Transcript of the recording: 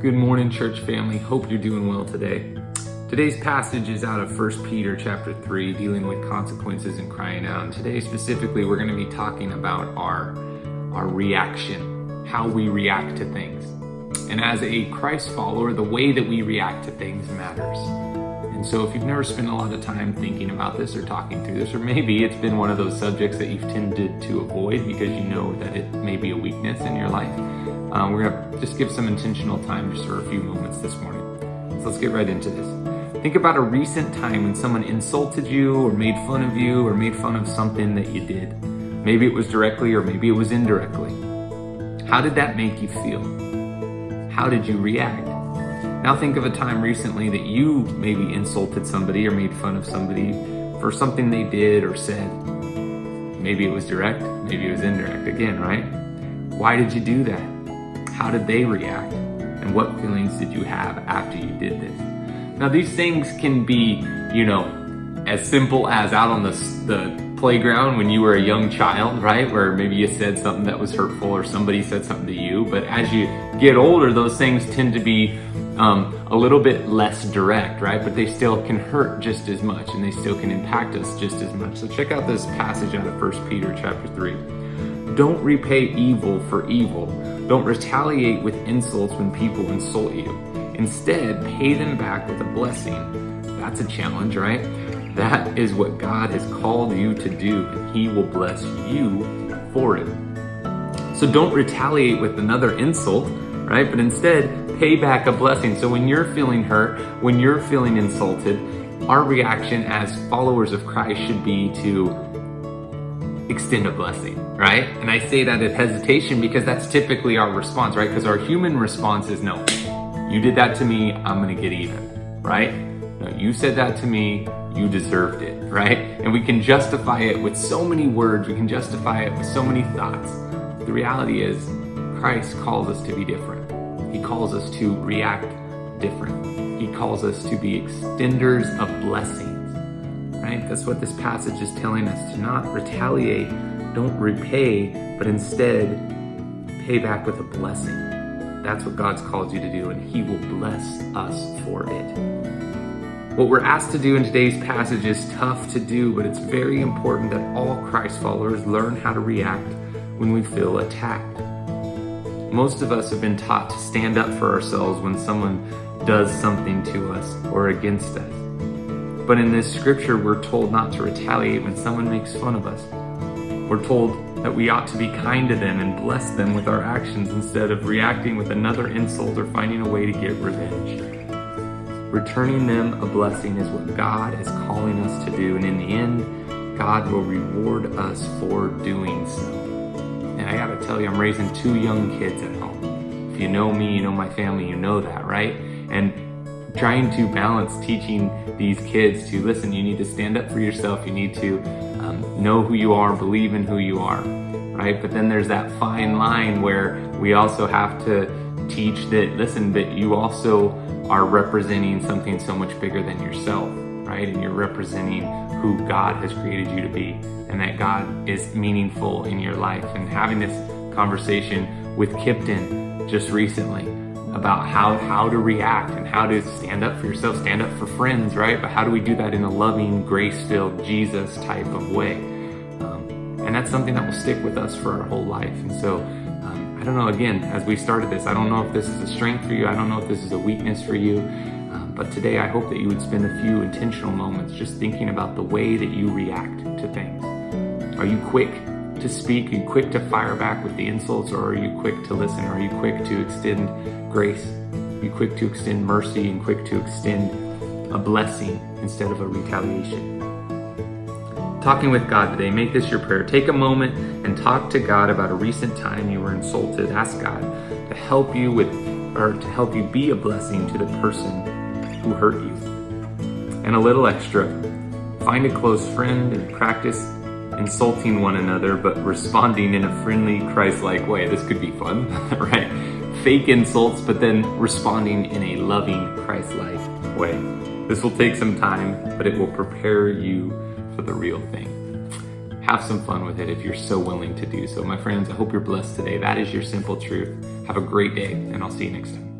Good morning, church family. Hope you're doing well today. Today's passage is out of 1 Peter chapter 3, dealing with consequences and crying out. And today specifically, we're going to be talking about our reaction, how we react to things. And as a Christ follower, the way that we react to things matters. And so if you've never spent a lot of time thinking about this or talking through this, or maybe it's been one of those subjects that you've tended to avoid because you know that it may be a weakness in your life, we're going to just give some intentional time just for a few moments this morning. So let's get right into this. Think about a recent time when someone insulted you or made fun of you or made fun of something that you did. Maybe it was directly or maybe it was indirectly. How did that make you feel? How did you react? Now think of a time recently that you maybe insulted somebody or made fun of somebody for something they did or said. Maybe it was direct, maybe it was indirect again, right? Why did you do that? How did they react? And what feelings did you have after you did this? Now these things can be, as simple as out on the playground when you were a young child, right? Where maybe you said something that was hurtful or somebody said something to you. But as you get older, those things tend to be a little bit less direct, right? But they still can hurt just as much and they still can impact us just as much. So check out this passage out of 1 Peter chapter 3. Don't repay evil for evil. Don't retaliate with insults when people insult you. Instead, pay them back with a blessing. That's a challenge, right? That is what God has called you to do, and He will bless you for it. So don't retaliate with another insult, right? But instead, pay back a blessing. So when you're feeling hurt, when you're feeling insulted, our reaction as followers of Christ should be to extend a blessing, right? And I say that with hesitation because that's typically our response, right? Because our human response is, no, you did that to me, I'm gonna get even, right? No, you said that to me, you deserved it, right? And we can justify it with so many words, we can justify it with so many thoughts. The reality is, Christ calls us to be different. He calls us to react different. He calls us to be extenders of blessings, right? That's what this passage is telling us, to not retaliate, don't repay, but instead pay back with a blessing. That's what God's called you to do, and He will bless us for it. What we're asked to do in today's passage is tough to do, but it's very important that all Christ followers learn how to react when we feel attacked. Most of us have been taught to stand up for ourselves when someone does something to us or against us. But in this scripture, we're told not to retaliate when someone makes fun of us. We're told that we ought to be kind to them and bless them with our actions instead of reacting with another insult or finding a way to get revenge. Returning them a blessing is what God is calling us to do, and in the end, God will reward us for doing so. And I gotta tell you, I'm raising 2 young kids at home. If you know me, you know my family, you know that, right? And trying to balance teaching these kids to, listen, you need to stand up for yourself, you need to know who you are, believe in who you are, right? But then there's that fine line where we also have to teach that, listen, that you also are representing something so much bigger than yourself, right? And you're representing who God has created you to be, and that God is meaningful in your life. And having this conversation with Kipton just recently about how to react and how to stand up for yourself, stand up for friends, right? But how do we do that in a loving, grace-filled, Jesus type of way? And that's something that will stick with us for our whole life. And so, I don't know, again, as we started this, I don't know if this is a strength for you, I don't know if this is a weakness for you, but today I hope that you would spend a few intentional moments just thinking about the way that you react to things. Are you quick to speak? Are you quick to fire back with the insults, or are you quick to listen? Are you quick to extend grace? Are you quick to extend mercy and quick to extend a blessing instead of a retaliation? Talking with God today, make this your prayer. Take a moment and talk to God about a recent time you were insulted. Ask God to help you to help you be a blessing to the person who hurt you. And a little extra, find a close friend and practice insulting one another, but responding in a friendly, Christ-like way. This could be fun, right? Fake insults, but then responding in a loving, Christ-like way. This will take some time, but it will prepare you for the real thing. Have some fun with it if you're so willing to do so. My friends, I hope you're blessed today. That is your simple truth. Have a great day, and I'll see you next time.